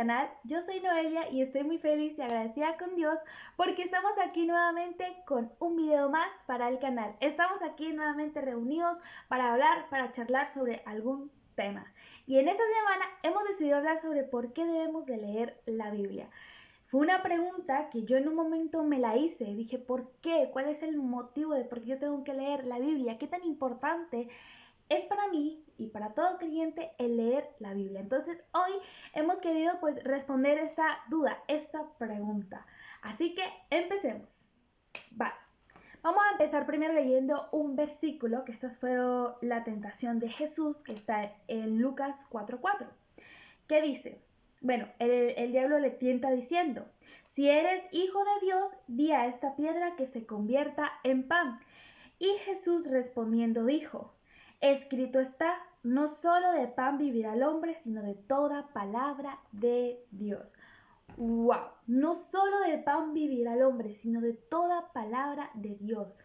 canal. Yo soy Noelia y estoy muy feliz y agradecida con Dios porque estamos aquí nuevamente con un video más para el canal. Estamos aquí nuevamente reunidos para hablar, para charlar sobre algún tema. Y en esta semana hemos decidido hablar sobre por qué debemos de leer la Biblia. Fue una pregunta que yo en un momento me la hice. Dije, ¿por qué? ¿Cuál es el motivo de por qué yo tengo que leer la Biblia? ¿Qué tan importante es para mí y para todo creyente el leer la Biblia? Entonces hoy hemos querido pues responder esta duda, esta pregunta. Así que empecemos. Vale. Vamos a empezar primero leyendo un versículo, que esta fue la tentación de Jesús, que está en Lucas 4:4, que dice, bueno, el diablo le tienta diciendo, si eres hijo de Dios, di a esta piedra que se convierta en pan. Y Jesús respondiendo dijo, escrito está, no solo de pan vivirá el hombre, sino de toda palabra de Dios. ¡Wow! No solo de pan vivirá el hombre, sino de toda palabra de Dios.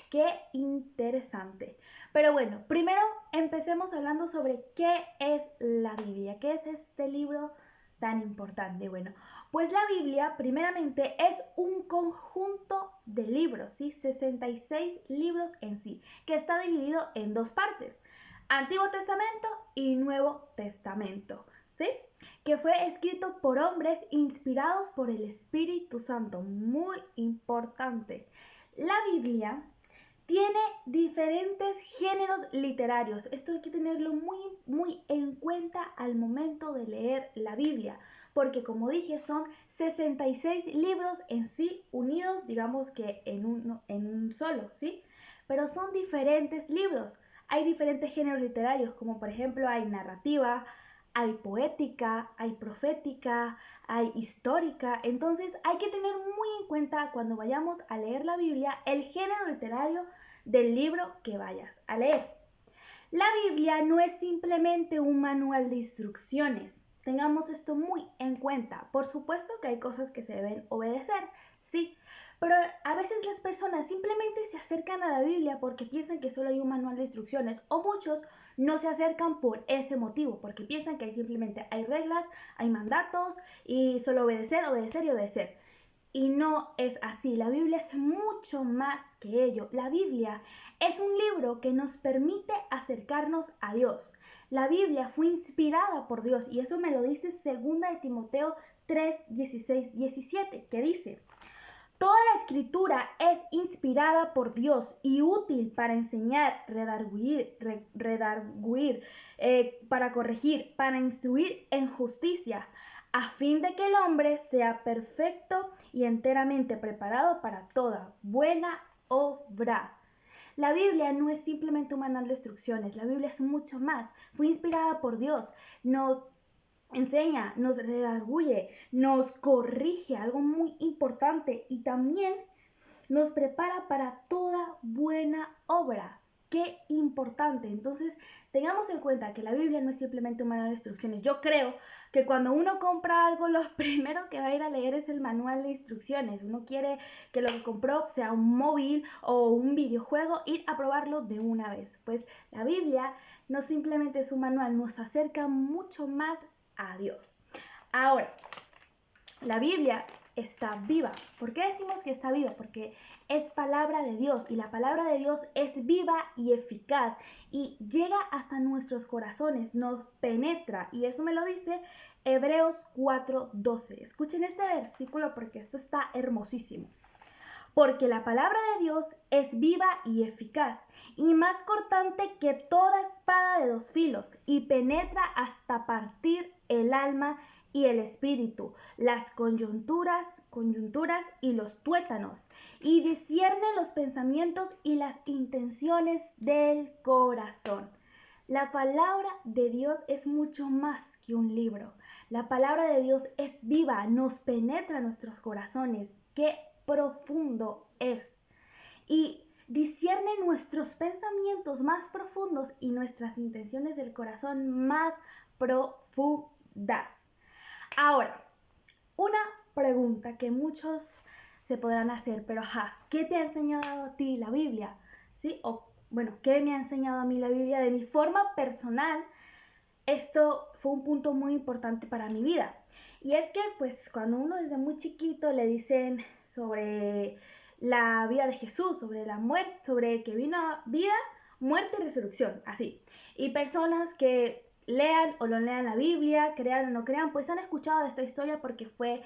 ¡Qué interesante! Pero bueno, primero empecemos hablando sobre qué es la Biblia, qué es este libro tan importante. Bueno, pues la Biblia primeramente es un conjunto de libros, ¿sí? 66 libros en sí, que está dividido en dos partes, Antiguo Testamento y Nuevo Testamento, ¿sí? Que fue escrito por hombres inspirados por el Espíritu Santo. Muy importante. La Biblia tiene diferentes géneros literarios. Esto hay que tenerlo muy en cuenta al momento de leer la Biblia, porque como dije son 66 libros en sí unidos, digamos que en un solo, ¿sí? Pero son diferentes libros. Hay diferentes géneros literarios, como por ejemplo hay narrativa, hay poética, hay profética, hay histórica. Entonces hay que tener muy en cuenta cuando vayamos a leer la Biblia el género literario del libro que vayas a leer. La Biblia no es simplemente un manual de instrucciones. Tengamos esto muy en cuenta. Por supuesto que hay cosas que se deben obedecer, sí, pero a veces las personas simplemente se acercan a la Biblia porque piensan que solo hay un manual de instrucciones, o muchos no se acercan por ese motivo, porque piensan que simplemente hay reglas, hay mandatos y solo obedecer, obedecer y obedecer. Y no es así. La Biblia es mucho más que ello. La Biblia es un libro que nos permite acercarnos a Dios. La Biblia fue inspirada por Dios y eso me lo dice 2 de Timoteo 3, 16, 17, que dice, toda la escritura es inspirada por Dios y útil para enseñar, redarguir, para corregir, para instruir en justicia, a fin de que el hombre sea perfecto y enteramente preparado para toda buena obra. La Biblia no es simplemente un manual de instrucciones, la Biblia es mucho más. Fue inspirada por Dios, nos enseña, nos redarguye, nos corrige, algo muy importante, y también nos prepara para toda buena obra. Qué importante. Entonces, tengamos en cuenta que la Biblia no es simplemente un manual de instrucciones. Yo creo que cuando uno compra algo, lo primero que va a ir a leer es el manual de instrucciones. Uno quiere que lo que compró sea un móvil o un videojuego, ir a probarlo de una vez. Pues la Biblia no simplemente es un manual, nos acerca mucho más a Dios. Ahora, la Biblia está viva. ¿Por qué decimos que está viva? Porque es palabra de Dios y la palabra de Dios es viva y eficaz y llega hasta nuestros corazones, nos penetra, y eso me lo dice Hebreos 4:12. Escuchen este versículo porque esto está hermosísimo. Porque la palabra de Dios es viva y eficaz, y más cortante que toda espada de dos filos, y penetra hasta partir el alma y el espíritu, las coyunturas y los tuétanos, y discierne los pensamientos y las intenciones del corazón. La palabra de Dios es mucho más que un libro. La palabra de Dios es viva, nos penetra nuestros corazones. ¡Qué profundo es! Y discierne nuestros pensamientos más profundos y nuestras intenciones del corazón más profundas. Ahora, una pregunta que muchos se podrán hacer, pero ¿qué te ha enseñado a ti la Biblia? ¿Sí? O bueno, ¿qué me ha enseñado a mí la Biblia? De mi forma personal, esto fue un punto muy importante para mi vida. Y es que pues cuando uno desde muy chiquito le dicen sobre la vida de Jesús, sobre la muerte, sobre que vino vida, muerte y resurrección, así. Y personas que lean o no lean la Biblia, crean o no crean, pues han escuchado de esta historia porque fue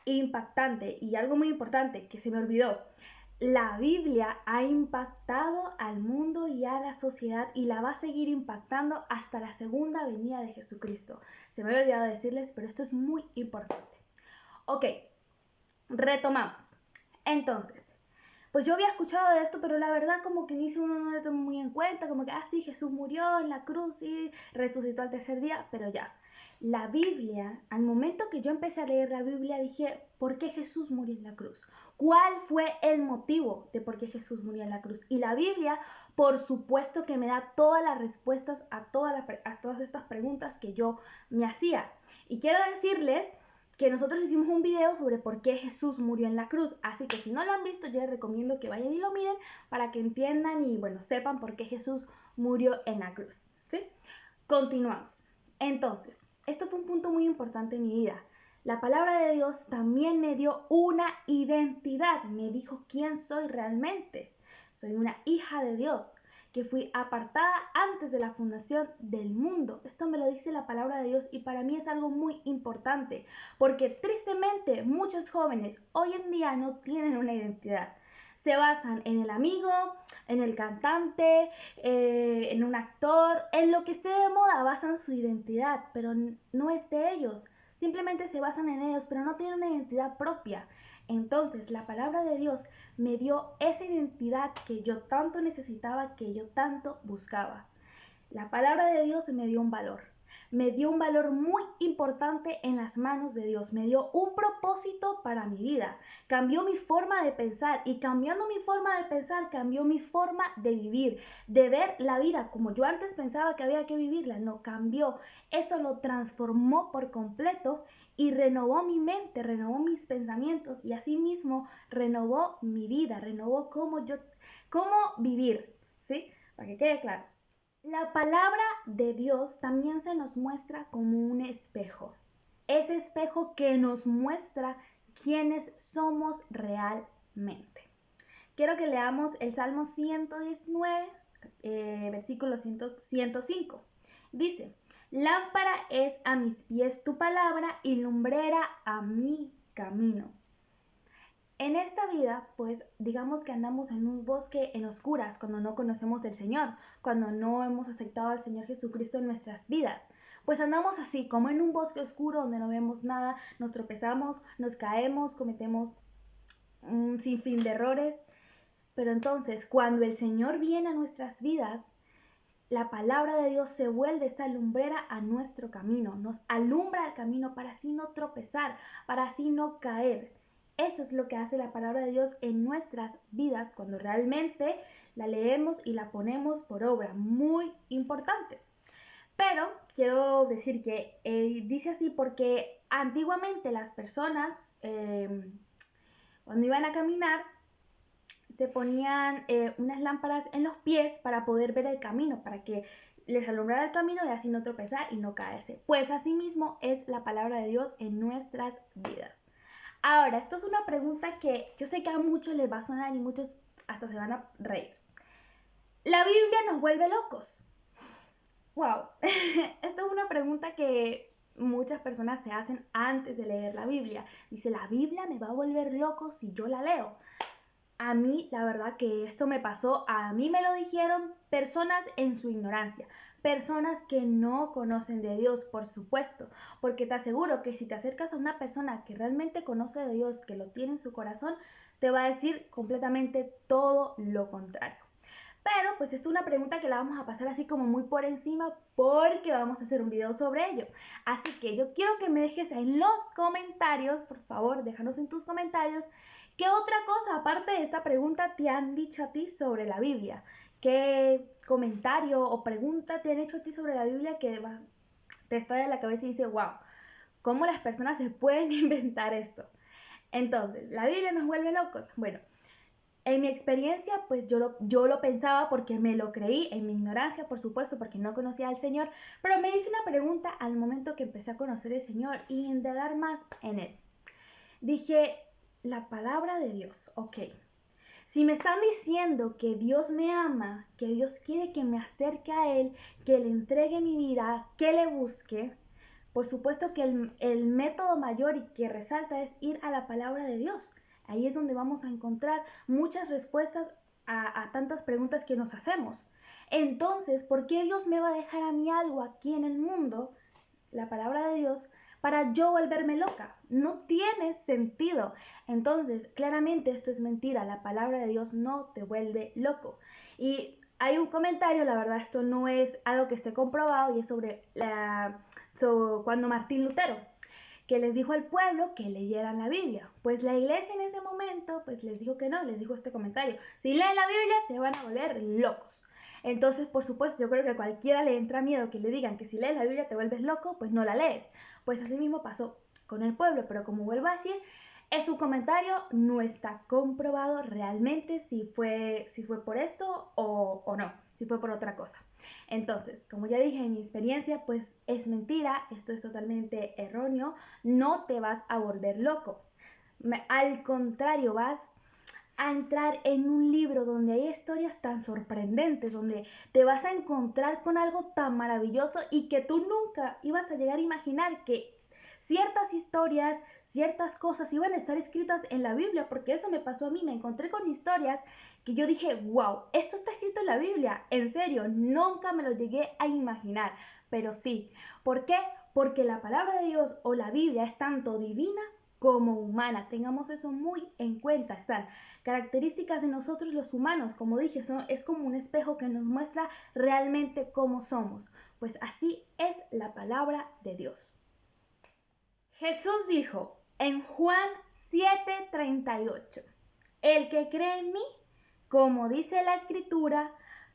impactante. Y algo muy importante que se me olvidó, la Biblia ha impactado al mundo y a la sociedad y la va a seguir impactando hasta la segunda venida de Jesucristo. Se me había olvidado decirles, pero esto es muy importante. Ok, retomamos. Entonces, pues yo había escuchado de esto, pero la verdad como que uno no lo tomó muy en cuenta, como que, sí, Jesús murió en la cruz y resucitó al tercer día, pero ya. La Biblia, al momento que yo empecé a leer la Biblia, dije, ¿por qué Jesús murió en la cruz? ¿Cuál fue el motivo de por qué Jesús murió en la cruz? Y la Biblia, por supuesto que me da todas las respuestas a todas estas preguntas que yo me hacía. Y quiero decirles que nosotros hicimos un video sobre por qué Jesús murió en la cruz, así que si no lo han visto yo les recomiendo que vayan y lo miren para que entiendan y bueno, sepan por qué Jesús murió en la cruz, ¿sí? Continuamos. Entonces, esto fue un punto muy importante en mi vida. La palabra de Dios también me dio una identidad, me dijo quién soy realmente. Soy una hija de Dios, que fui apartada antes de la fundación del mundo. Esto me lo dice la palabra de Dios y para mí es algo muy importante, porque tristemente muchos jóvenes hoy en día no tienen una identidad. Se basan en el amigo, en el cantante, en un actor, en lo que esté de moda, basan su identidad, pero no es de ellos. Simplemente se basan en ellos, pero no tienen una identidad propia. Entonces, la palabra de Dios me dio esa identidad que yo tanto necesitaba, que yo tanto buscaba. La palabra de Dios me dio un valor. Me dio un valor muy importante en las manos de Dios. Me dio un propósito para mi vida. Cambió mi forma de pensar y cambiando mi forma de pensar, cambió mi forma de vivir, de ver la vida como yo antes pensaba que había que vivirla. No, cambió. Eso lo transformó por completo y renovó mi mente, renovó mis pensamientos y asimismo renovó mi vida, renovó cómo vivir, ¿sí? Para que quede claro. La palabra de Dios también se nos muestra como un espejo. Ese espejo que nos muestra quiénes somos realmente. Quiero que leamos el Salmo 119, versículo 105. Dice, lámpara es a mis pies tu palabra y lumbrera a mi camino. En esta vida, pues digamos que andamos en un bosque en oscuras cuando no conocemos del Señor, cuando no hemos aceptado al Señor Jesucristo en nuestras vidas. Pues andamos así, como en un bosque oscuro donde no vemos nada, nos tropezamos, nos caemos, cometemos un sinfín de errores. Pero entonces, cuando el Señor viene a nuestras vidas, la palabra de Dios se vuelve esa lumbrera a nuestro camino, nos alumbra el camino para así no tropezar, para así no caer. Eso es lo que hace la palabra de Dios en nuestras vidas cuando realmente la leemos y la ponemos por obra. Muy importante. Pero quiero decir que dice así porque antiguamente las personas cuando iban a caminar se ponían unas lámparas en los pies para poder ver el camino, para que les alumbrara el camino y así no tropezar y no caerse. Pues así mismo es la palabra de Dios en nuestras vidas. Ahora, esto es una pregunta que yo sé que a muchos les va a sonar y muchos hasta se van a reír. ¿La Biblia nos vuelve locos? Wow, esto es una pregunta que muchas personas se hacen antes de leer la Biblia. Dice, ¿la Biblia me va a volver loco si yo la leo? A mí, la verdad que esto me pasó, a mí me lo dijeron personas en su ignorancia, personas que no conocen de Dios, por supuesto, porque te aseguro que si te acercas a una persona que realmente conoce de Dios, que lo tiene en su corazón, te va a decir completamente todo lo contrario. Pero pues es una pregunta que la vamos a pasar así como muy por encima porque vamos a hacer un video sobre ello. Así que yo quiero que me dejes en los comentarios, por favor, déjanos en tus comentarios, ¿qué otra cosa aparte de esta pregunta te han dicho a ti sobre la Biblia? ¿Qué comentario o pregunta te han hecho a ti sobre la Biblia que te está en la cabeza y dice, wow, ¿cómo las personas se pueden inventar esto? Entonces, ¿la Biblia nos vuelve locos? Bueno, En mi experiencia, pues yo lo pensaba porque me lo creí, en mi ignorancia, por supuesto, porque no conocía al Señor, pero me hice una pregunta al momento que empecé a conocer al Señor y indagar más en Él. Dije, la palabra de Dios, ok. Si me están diciendo que Dios me ama, que Dios quiere que me acerque a Él, que le entregue mi vida, que le busque, por supuesto que el método mayor y que resalta es ir a la palabra de Dios. Ahí es donde vamos a encontrar muchas respuestas a tantas preguntas que nos hacemos. Entonces, ¿por qué Dios me va a dejar a mí algo aquí en el mundo, la palabra de Dios, para yo volverme loca? No tiene sentido. Entonces, claramente esto es mentira. La palabra de Dios no te vuelve loco. Y hay un comentario, la verdad esto no es algo que esté comprobado, y es sobre cuando Martín Lutero, que les dijo al pueblo que leyeran la Biblia. Pues la iglesia en ese momento pues les dijo que no, les dijo este comentario: si leen la Biblia se van a volver locos. Entonces, por supuesto, yo creo que a cualquiera le entra miedo que le digan que si lees la Biblia te vuelves loco, pues no la lees. Pues así mismo pasó con el pueblo, pero como vuelvo a decir, es un comentario, no está comprobado realmente si fue por esto o no, si fue por otra cosa. Entonces, como ya dije, en mi experiencia, pues es mentira, esto es totalmente erróneo, no te vas a volver loco. Al contrario, vas a entrar en un libro donde hay historias tan sorprendentes, donde te vas a encontrar con algo tan maravilloso y que tú nunca ibas a llegar a imaginar que ciertas historias, ciertas cosas iban a estar escritas en la Biblia, porque eso me pasó a mí, me encontré con historias que yo dije, wow, esto está escrito en la Biblia, en serio, nunca me lo llegué a imaginar, pero sí. ¿Por qué? Porque la palabra de Dios o la Biblia es tanto divina como humana. Tengamos eso muy en cuenta. Están características de nosotros los humanos, como dije, es como un espejo que nos muestra realmente cómo somos. Pues así es la palabra de Dios. Jesús dijo en Juan 7:38, el que cree en mí, como dice la escritura,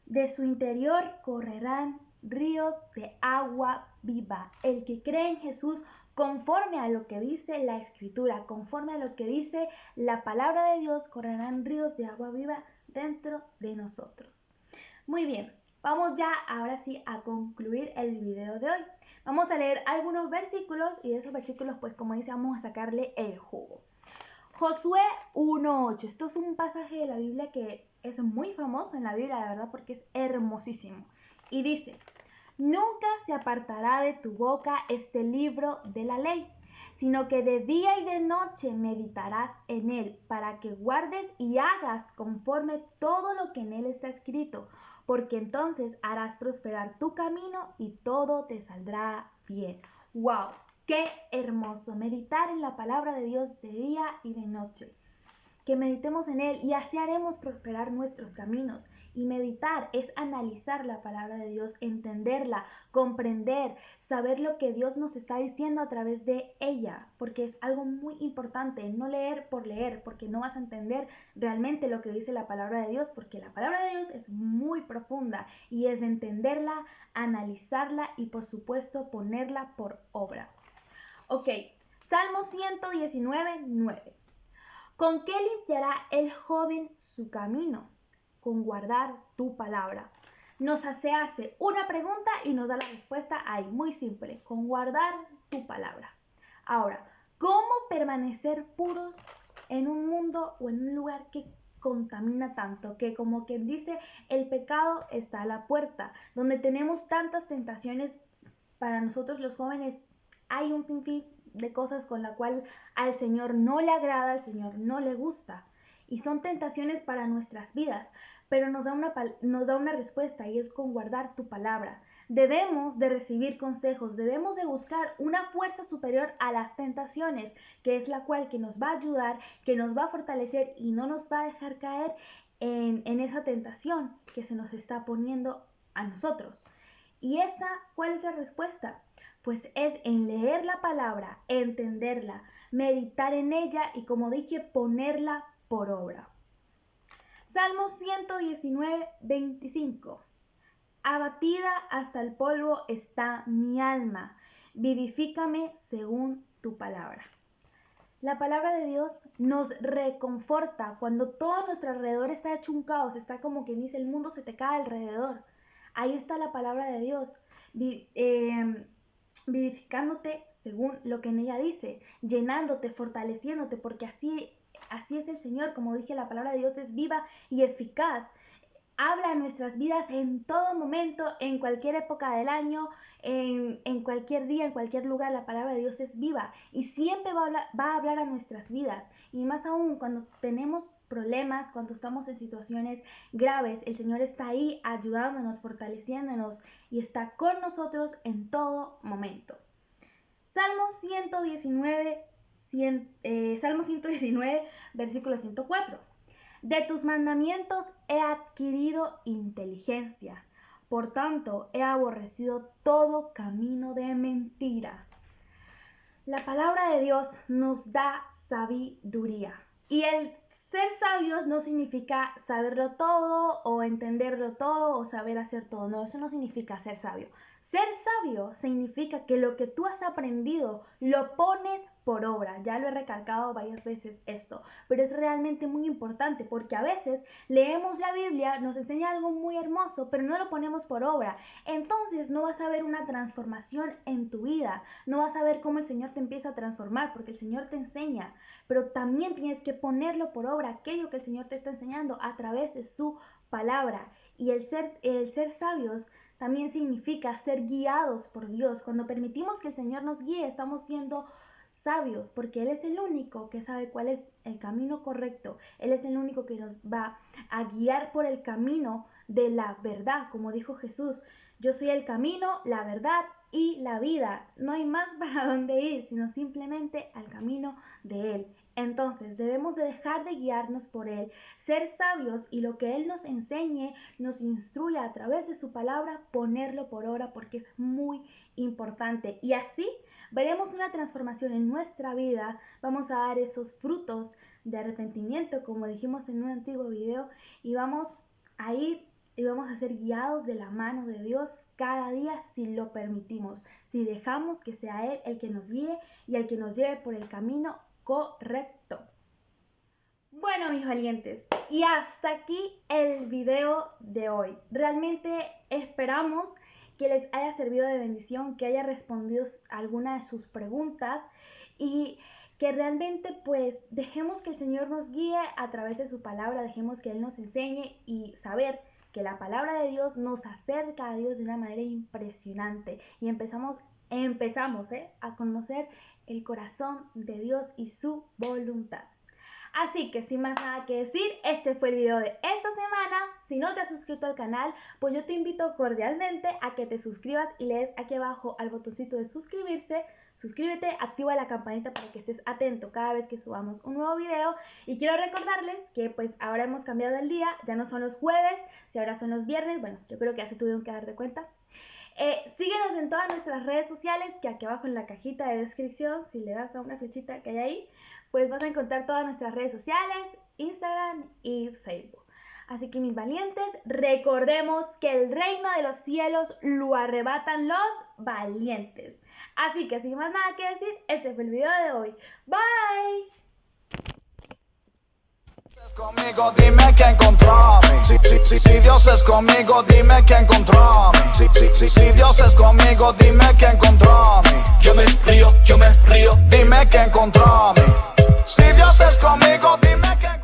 de su interior correrán ríos de agua viva. El que cree en Jesús, conforme a lo que dice la escritura, conforme a lo que dice la palabra de Dios, correrán ríos de agua viva dentro de nosotros. Muy bien, vamos ya ahora sí a concluir el video de hoy. Vamos a leer algunos versículos y de esos versículos, pues como dice, vamos a sacarle el jugo. Josué 1:8. Esto es un pasaje de la Biblia que es muy famoso en la Biblia, la verdad, porque es hermosísimo. Y dice: nunca se apartará de tu boca este libro de la ley, sino que de día y de noche meditarás en él, para que guardes y hagas conforme todo lo que en él está escrito, porque entonces harás prosperar tu camino y todo te saldrá bien. ¡Wow! ¡Qué hermoso! Meditar en la palabra de Dios de día y de noche. Que meditemos en Él y así haremos prosperar nuestros caminos. Y meditar es analizar la palabra de Dios, entenderla, comprender, saber lo que Dios nos está diciendo a través de ella, porque es algo muy importante, no leer por leer, porque no vas a entender realmente lo que dice la palabra de Dios, porque la palabra de Dios es muy profunda y es entenderla, analizarla y por supuesto ponerla por obra. Ok, Salmo 119:9. ¿Con qué limpiará el joven su camino? Con guardar tu palabra. Nos hace una pregunta y nos da la respuesta ahí, muy simple, con guardar tu palabra. Ahora, ¿cómo permanecer puros en un mundo o en un lugar que contamina tanto? Que como quien dice, el pecado está a la puerta, donde tenemos tantas tentaciones. Para nosotros los jóvenes hay un sinfín de cosas con la cual al Señor no le agrada, al Señor no le gusta. Y son tentaciones para nuestras vidas, pero nos da una respuesta, y es con guardar tu palabra. Debemos de recibir consejos, debemos de buscar una fuerza superior a las tentaciones, que es la cual que nos va a ayudar, que nos va a fortalecer y no nos va a dejar caer en esa tentación que se nos está poniendo a nosotros. ¿Y esa cuál es la respuesta? Pues es en leer la palabra, entenderla, meditar en ella y, como dije, ponerla por obra. Salmo 119:25. Abatida hasta el polvo está mi alma, vivifícame según tu palabra. La palabra de Dios nos reconforta cuando todo a nuestro alrededor está hecho un caos, está como quien dice, el mundo se te cae alrededor. Ahí está la palabra de Dios, vivificándote según lo que en ella dice, llenándote, fortaleciéndote, porque así es el Señor. Como dije, la palabra de Dios es viva y eficaz. Habla a nuestras vidas en todo momento, en cualquier época del año, en cualquier día, en cualquier lugar. La palabra de Dios es viva y siempre va a hablar a nuestras vidas. Y más aún cuando tenemos problemas, cuando estamos en situaciones graves, el Señor está ahí ayudándonos, fortaleciéndonos y está con nosotros en todo momento. Salmo 119, versículo 104. De tus mandamientos he adquirido inteligencia, por tanto he aborrecido todo camino de mentira. La palabra de Dios nos da sabiduría, y el ser sabios no significa saberlo todo o entenderlo todo o saber hacer todo. No, eso no significa ser sabio. Ser sabio significa que lo que tú has aprendido lo pones por obra. Ya lo he recalcado varias veces esto, pero es realmente muy importante porque a veces leemos la Biblia, nos enseña algo muy hermoso, pero no lo ponemos por obra. Entonces no vas a ver una transformación en tu vida, no vas a ver cómo el Señor te empieza a transformar, porque el Señor te enseña, pero también tienes que ponerlo por obra, aquello que el Señor te está enseñando a través de su palabra. Y el ser sabios también significa ser guiados por Dios. Cuando permitimos que el Señor nos guíe, estamos siendo sabios, porque Él es el único que sabe cuál es el camino correcto. Él es el único que nos va a guiar por el camino de la verdad, como dijo Jesús: yo soy el camino, la verdad y la vida. No hay más para dónde ir, sino simplemente al camino de Él. Entonces debemos de dejar de guiarnos por Él, ser sabios, y lo que Él nos enseñe, nos instruya a través de su palabra, ponerlo por obra, porque es muy importante. Y así veremos una transformación en nuestra vida, vamos a dar esos frutos de arrepentimiento, como dijimos en un antiguo video, y vamos a ir y vamos a ser guiados de la mano de Dios cada día si lo permitimos, si dejamos que sea Él el que nos guíe y el que nos lleve por el camino correcto. Bueno, mis valientes, y hasta aquí el video de hoy. Realmente esperamos que les haya servido de bendición, que haya respondido alguna de sus preguntas y que realmente pues dejemos que el Señor nos guíe a través de su palabra, dejemos que Él nos enseñe y saber que la palabra de Dios nos acerca a Dios de una manera impresionante y empezamos a conocer el corazón de Dios y su voluntad. Así que sin más nada que decir, este fue el video de esta semana. Si no te has suscrito al canal, pues yo te invito cordialmente a que te suscribas y le des aquí abajo al botoncito de suscribirse. Suscríbete, activa la campanita para que estés atento cada vez que subamos un nuevo video. Y quiero recordarles que pues ahora hemos cambiado el día, ya no son los jueves, si ahora son los viernes. Bueno, yo creo que ya se tuvieron que dar de cuenta. Síguenos en todas nuestras redes sociales, que aquí abajo en la cajita de descripción, si le das a una flechita que hay ahí, pues vas a encontrar todas nuestras redes sociales, Instagram y Facebook. Así que mis valientes, recordemos que el reino de los cielos lo arrebatan los valientes. Así que sin más nada que decir, este fue el video de hoy. Bye. Conmigo, dime que encontró a mí. Si Dios es conmigo, dime que encontró a mí. Si Dios es conmigo, dime que encontró a mí. Yo me río, dime que encontró a mí. Si Dios es conmigo, dime que